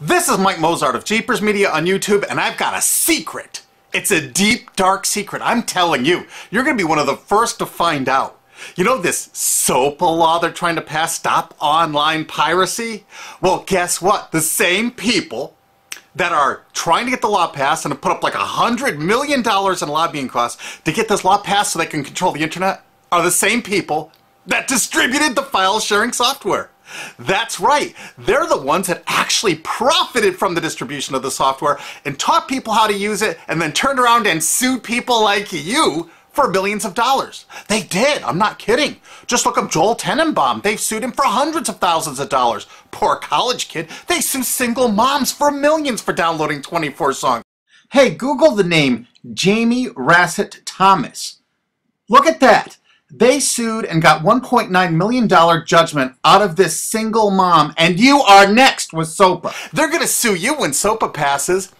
This is Mike Mozart of Jeepers Media on YouTube, and I've got a secret. It's a deep, dark secret. I'm telling you, you're going to be one of the first to find out. You know this SOPA law they're trying to pass, Stop Online Piracy? Well, guess what? The same people that are trying to get the law passed and have put up like $100 million in lobbying costs to get this law passed so they can control the internet are the same people that distributed the file sharing software. That's right. They're the ones that actually profited from the distribution of the software and taught people how to use it and then turned around and sued people like you for billions of dollars. They did. I'm not kidding. Just look up Joel Tenenbaum. They've sued him for hundreds of thousands of dollars. Poor college kid. They sue single moms for millions for downloading 24 songs. Hey, Google the name Jamie Rassett Thomas. Look at that. They sued and got $1.9 million judgment out of this single mom, and you are next with SOPA. They're going to sue you when SOPA passes.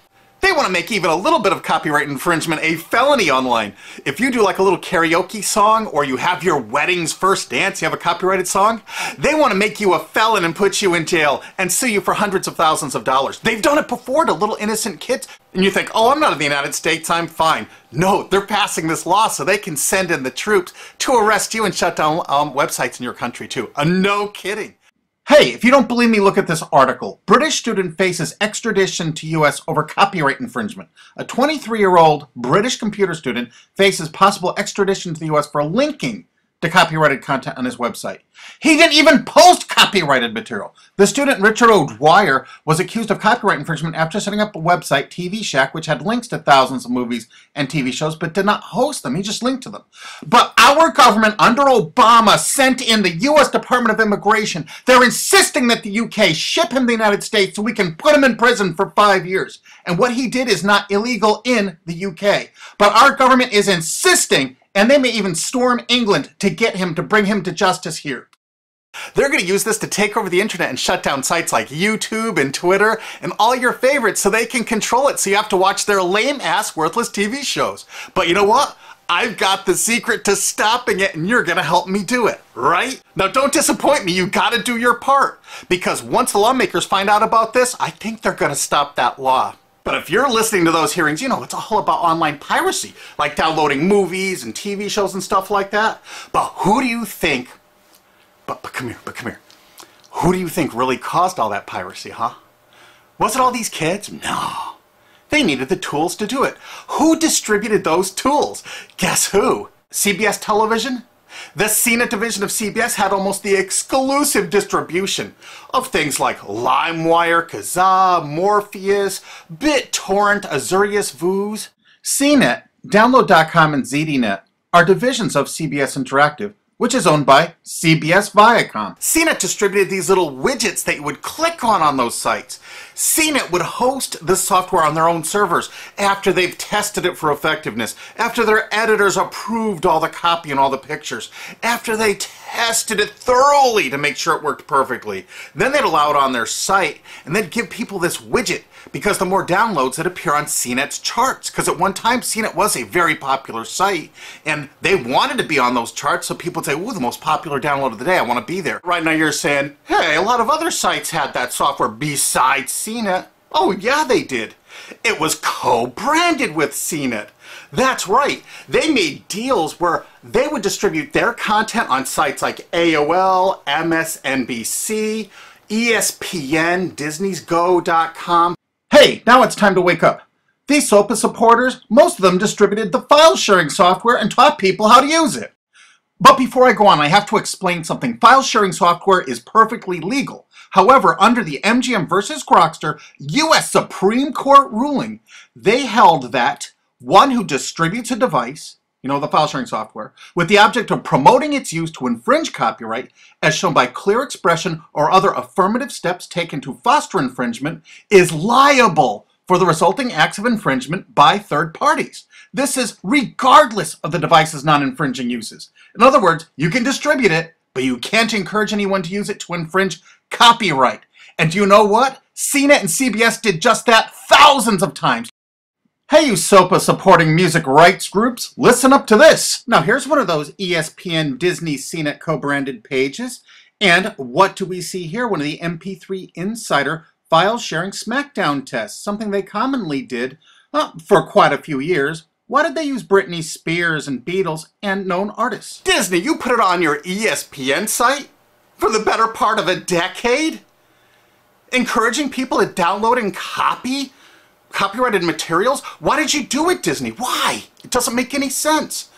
They want to make even a little bit of copyright infringement a felony online. If you do like a little karaoke song, or you have your wedding's first dance, you have a copyrighted song, they want to make you a felon and put you in jail and sue you for hundreds of thousands of dollars. They've done it before to little innocent kids. And you think, oh, I'm not in the United States, I'm fine. No, they're passing this law so they can send in the troops to arrest you and shut down websites in your country too. No kidding. Hey, if you don't believe me, look at this article. British student faces extradition to U.S. over copyright infringement. A 23-year-old British computer student faces possible extradition to the U.S. for linking to copyrighted content on his website. He didn't even post copyrighted material. The student, Richard O'Dwyer, was accused of copyright infringement after setting up a website, TV Shack, which had links to thousands of movies and TV shows, but did not host them. He just linked to them. But our government, under Obama, sent in the U.S. Department of Immigration. They're insisting that the U.K. ship him to the United States so we can put him in prison for 5 years. And what he did is not illegal in the U.K. But our government is insisting, and they may even storm England to get him, to bring him to justice here. They're going to use this to take over the internet and shut down sites like YouTube and Twitter and all your favorites so they can control it, so you have to watch their lame-ass, worthless TV shows. But you know what? I've got the secret to stopping it, and you're going to help me do it, right? Now, don't disappoint me. You got to do your part. Because once the lawmakers find out about this, I think they're going to stop that law. But if you're listening to those hearings, you know, it's all about online piracy, like downloading movies and TV shows and stuff like that. But who do you think, but come here, who do you think really caused all that piracy, huh? Was it all these kids? No. They needed the tools to do it. Who distributed those tools? Guess who? CBS Television? The CNET division of CBS had almost the exclusive distribution of things like LimeWire, Kazaa, Morpheus, BitTorrent, Azurius, Vooz. CNET, Download.com, and ZDNet are divisions of CBS Interactive, which is owned by CBS Viacom. CNET distributed these little widgets that you would click on those sites. CNET would host the software on their own servers after they've tested it for effectiveness, after their editors approved all the copy and all the pictures, after they tested it thoroughly to make sure it worked perfectly. Then they'd allow it on their site, and they'd give people this widget, because the more downloads that appear on CNET's charts. Because at one time, CNET was a very popular site, and they wanted to be on those charts, so people would say, ooh, the most popular download of the day, I want to be there. Right now you're saying, hey, a lot of other sites had that software besides CNET. Oh, yeah, they did. It was co-branded with CNET. That's right. They made deals where they would distribute their content on sites like AOL, MSNBC, ESPN, Disney'sGo.com. Hey, now it's time to wake up. These SOPA supporters, most of them distributed the file sharing software and taught people how to use it. But before I go on, I have to explain something. File sharing software is perfectly legal. However, under the MGM versus Grokster U.S. Supreme Court ruling, they held that one who distributes a device, you know, the file sharing software, with the object of promoting its use to infringe copyright, as shown by clear expression or other affirmative steps taken to foster infringement, is liable for the resulting acts of infringement by third parties. This is regardless of the device's non-infringing uses. In other words, you can distribute it, but you can't encourage anyone to use it to infringe copyright. And do you know what? CNET and CBS did just that thousands of times. Hey, you SOPA supporting music rights groups, listen up to this. Now here's one of those ESPN, Disney, CNET co-branded pages. And what do we see here? One of the MP3 Insider file sharing smackdown tests, something they commonly did for quite a few years. Why did they use Britney Spears and Beatles and known artists? Disney, you put it on your ESPN site for the better part of a decade? Encouraging people to download and copy copyrighted materials? Why did you do it, Disney? Why? It doesn't make any sense.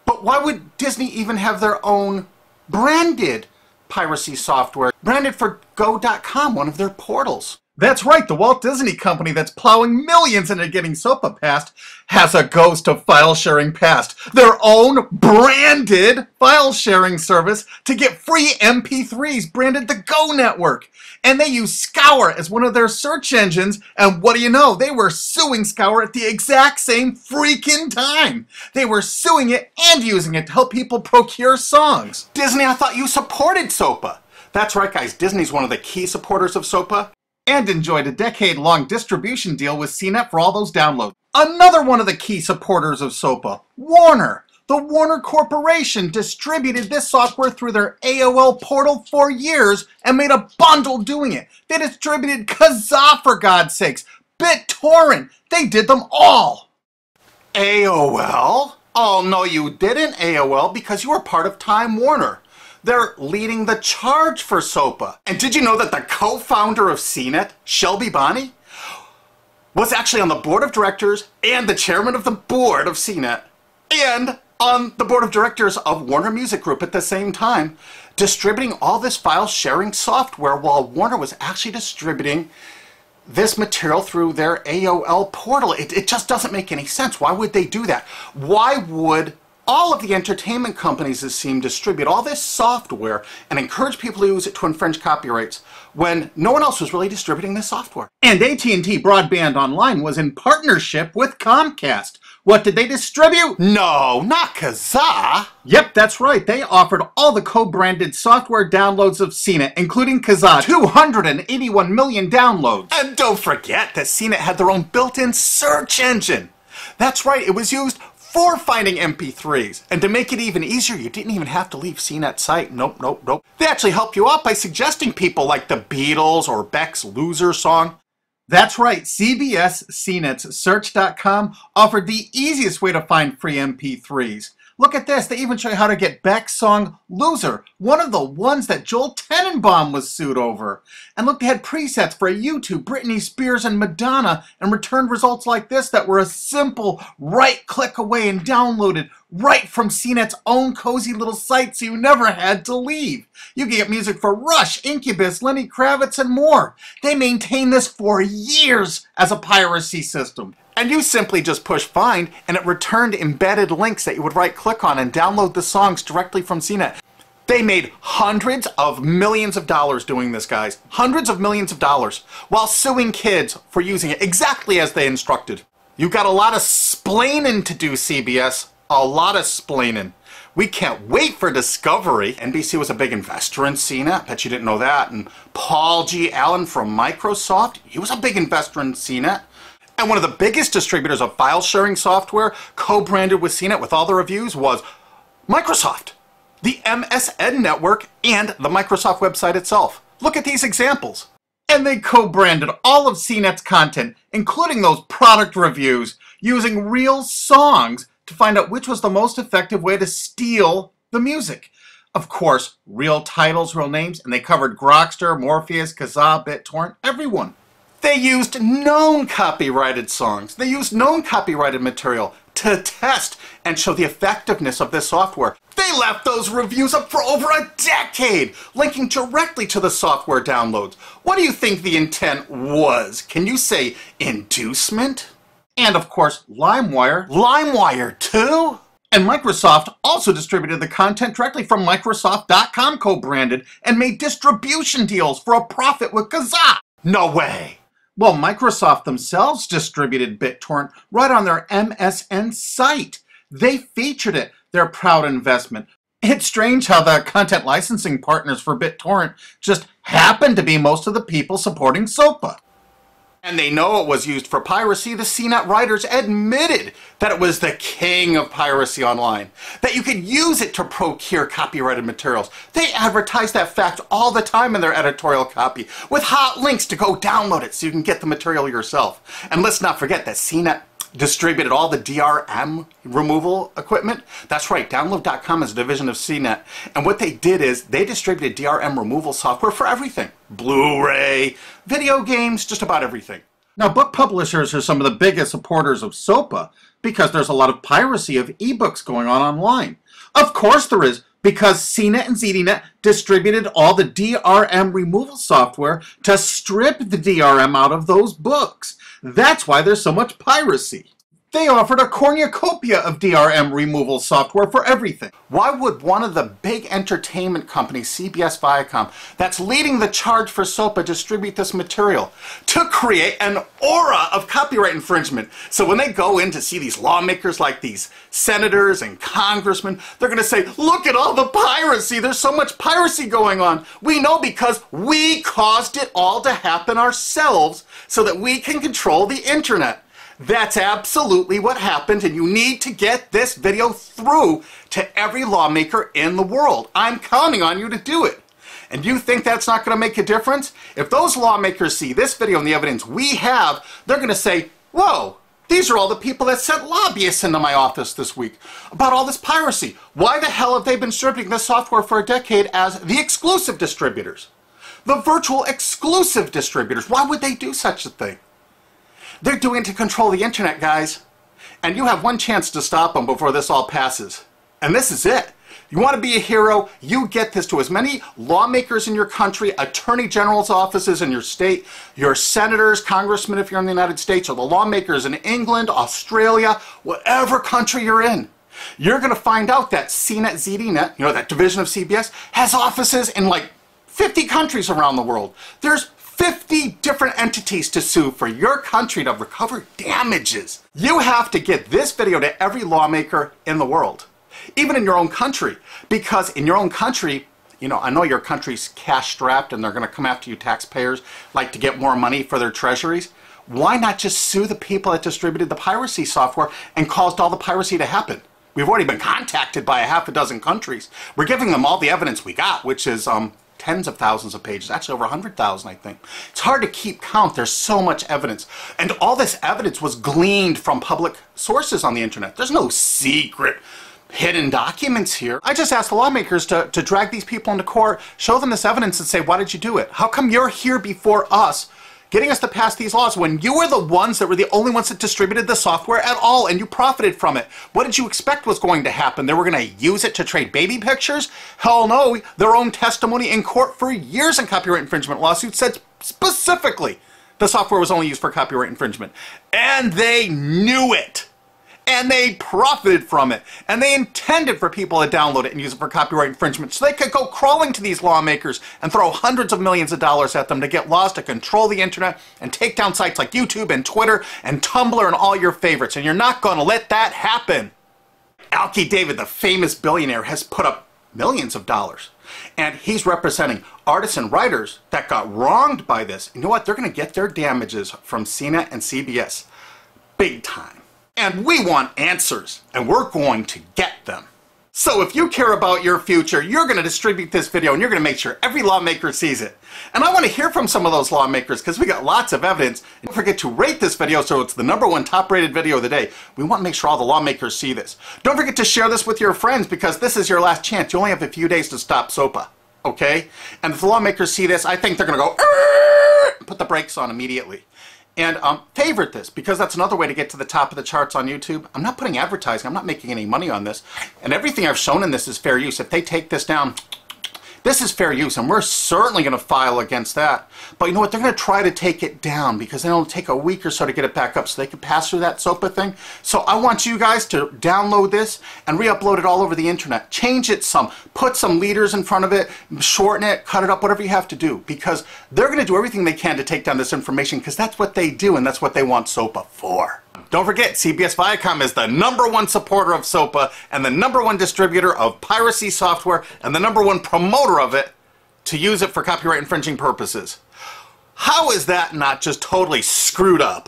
But why would Disney even have their own branded piracy software, branded for Go.com, one of their portals? That's right, the Walt Disney Company that's plowing millions into getting SOPA passed has a ghost of file sharing past. Their own branded file sharing service to get free MP3s branded the Go Network. And they use Scour as one of their search engines, and what do you know? They were suing Scour at the exact same freaking time. They were suing it and using it to help people procure songs. Disney, I thought you supported SOPA. That's right, guys, Disney's one of the key supporters of SOPA. And enjoyed a decade-long distribution deal with CNET for all those downloads. Another one of the key supporters of SOPA, Warner. The Warner Corporation distributed this software through their AOL portal for years and made a bundle doing it. They distributed Kazaa, for God's sakes, BitTorrent. They did them all. AOL? Oh, no, you didn't, AOL, because you were part of Time Warner. They're leading the charge for SOPA. And did you know that the co-founder of CNET, Shelby Bonney, was actually on the board of directors and the chairman of the board of CNET and on the board of directors of Warner Music Group at the same time, distributing all this file sharing software while Warner was actually distributing this material through their AOL portal. It just doesn't make any sense. Why would they do that? Why would all of the entertainment companies, it seemed, distribute all this software and encourage people to use it to infringe copyrights when no one else was really distributing this software? And AT&T Broadband Online was in partnership with Comcast. What did they distribute? No, not Kazaa. Yep, that's right. They offered all the co-branded software downloads of CNET, including Kazaa, 281 million downloads. And don't forget that CNET had their own built-in search engine. That's right, it was used for finding MP3s. And to make it even easier, you didn't even have to leave CNET's site. Nope. They actually help you out by suggesting people like the Beatles or Beck's Loser song. That's right, CBS CNET's Search.com offered the easiest way to find free MP3s. Look at this, they even show you how to get Beck's song Loser, one of the ones that Joel Tenenbaum was sued over. And look, they had presets for YouTube, Britney Spears, and Madonna, and returned results like this that were a simple right-click away and downloaded right from CNET's own cozy little site, so you never had to leave. You can get music for Rush, Incubus, Lenny Kravitz, and more. They maintained this for years as a piracy system. And you simply just push find, and it returned embedded links that you would right-click on and download the songs directly from CNET. They made hundreds of millions of dollars doing this, guys. Hundreds of millions of dollars, while suing kids for using it exactly as they instructed. You got a lot of splaining to do, CBS. A lot of splaining. We can't wait for Discovery. NBC was a big investor in CNET. Bet you didn't know that. And Paul G. Allen from Microsoft, he was a big investor in CNET. And one of the biggest distributors of file sharing software co-branded with CNET with all the reviews was Microsoft, the MSN network, and the Microsoft website itself. Look at these examples. And they co-branded all of CNET's content, including those product reviews, using real songs to find out which was the most effective way to steal the music. Of course, real titles, real names, and they covered Grokster, Morpheus, Kazaa, BitTorrent, everyone. They used known copyrighted songs. They used known copyrighted material to test and show the effectiveness of this software. They left those reviews up for over a decade, linking directly to the software downloads. What do you think the intent was? Can you say inducement? And of course, LimeWire. LimeWire too? And Microsoft also distributed the content directly from Microsoft.com co-branded and made distribution deals for a profit with Kazaa. No way. Well, Microsoft themselves distributed BitTorrent right on their MSN site. They featured it, their proud investment. It's strange how the content licensing partners for BitTorrent just happen to be most of the people supporting SOPA. And they know it was used for piracy. The CNET writers admitted that it was the king of piracy online, that you could use it to procure copyrighted materials. They advertise that fact all the time in their editorial copy with hot links to go download it so you can get the material yourself. And let's not forget that CNET distributed all the DRM removal equipment. That's right, Download.com is a division of CNET. And what they did is they distributed DRM removal software for everything. Blu-ray, video games, just about everything. Now, book publishers are some of the biggest supporters of SOPA because there's a lot of piracy of ebooks going on online. Of course there is, because CNET and ZDNet distributed all the DRM removal software to strip the DRM out of those books. That's why there's so much piracy. They offered a cornucopia of DRM removal software for everything. Why would one of the big entertainment companies, CBS Viacom, that's leading the charge for SOPA, distribute this material? To create an aura of copyright infringement. So when they go in to see these lawmakers like these senators and congressmen, they're going to say, look at all the piracy. There's so much piracy going on. We know because we caused it all to happen ourselves so that we can control the internet. That's absolutely what happened, and you need to get this video through to every lawmaker in the world. I'm counting on you to do it. And you think that's not going to make a difference? If those lawmakers see this video and the evidence we have, they're going to say, whoa, these are all the people that sent lobbyists into my office this week about all this piracy. Why the hell have they been distributing this software for a decade as the exclusive distributors? The virtual exclusive distributors. Why would they do such a thing? They're doing it to control the internet, guys. And you have one chance to stop them before this all passes. And this is it. You want to be a hero, you get this to as many lawmakers in your country, attorney general's offices in your state, your senators, congressmen if you're in the United States, or the lawmakers in England, Australia, whatever country you're in. You're going to find out that CNET, ZDNet, you know, that division of CBS, has offices in like 50 countries around the world. There's 50 different entities to sue for your country to recover damages. You have to get this video to every lawmaker in the world, even in your own country, because in your own country, you know, I know your country's cash strapped and they're going to come after you taxpayers like to get more money for their treasuries. Why not just sue the people that distributed the piracy software and caused all the piracy to happen? We've already been contacted by a half a dozen countries. We're giving them all the evidence we got, which is tens of thousands of pages, actually over 100,000, I think. It's hard to keep count. There's so much evidence. And all this evidence was gleaned from public sources on the internet. There's no secret hidden documents here. I just asked the lawmakers to drag these people into court, show them this evidence and say, why did you do it? How come you're here before us getting us to pass these laws when you were the ones that were the only ones that distributed the software at all and you profited from it? What did you expect was going to happen? They were going to use it to trade baby pictures? Hell no. Their own testimony in court for years in copyright infringement lawsuits said specifically the software was only used for copyright infringement. And they knew it. And they profited from it. And they intended for people to download it and use it for copyright infringement so they could go crawling to these lawmakers and throw hundreds of millions of dollars at them to get laws to control the internet and take down sites like YouTube and Twitter and Tumblr and all your favorites. And you're not going to let that happen. Alki David, the famous billionaire, has put up millions of dollars. And he's representing artists and writers that got wronged by this. You know what? They're going to get their damages from CNET and CBS. Big time. And we want answers, and we're going to get them. So if you care about your future, you're going to distribute this video, and you're going to make sure every lawmaker sees it. And I want to hear from some of those lawmakers, because we got lots of evidence. And don't forget to rate this video so it's the #1 top-rated video of the day. We want to make sure all the lawmakers see this. Don't forget to share this with your friends, because this is your last chance. You only have a few days to stop SOPA, okay? And if the lawmakers see this, I think they're going to go, put the brakes on immediately. And favorite this, because that's another way to get to the top of the charts on YouTube. I'm not putting advertising. I'm not making any money on this. And everything I've shown in this is fair use. If they take this down, this is fair use, and we're certainly going to file against that. But you know what? They're going to try to take it down because it'll take a week or so to get it back up so they can pass through that SOPA thing. So I want you guys to download this and re-upload it all over the internet. Change it some. Put some leaders in front of it. Shorten it. Cut it up. Whatever you have to do. Because they're going to do everything they can to take down this information because that's what they do and that's what they want SOPA for. Don't forget, CBS Viacom is the #1 supporter of SOPA and the #1 distributor of piracy software and the #1 promoter of it to use it for copyright infringing purposes. How is that not just totally screwed up?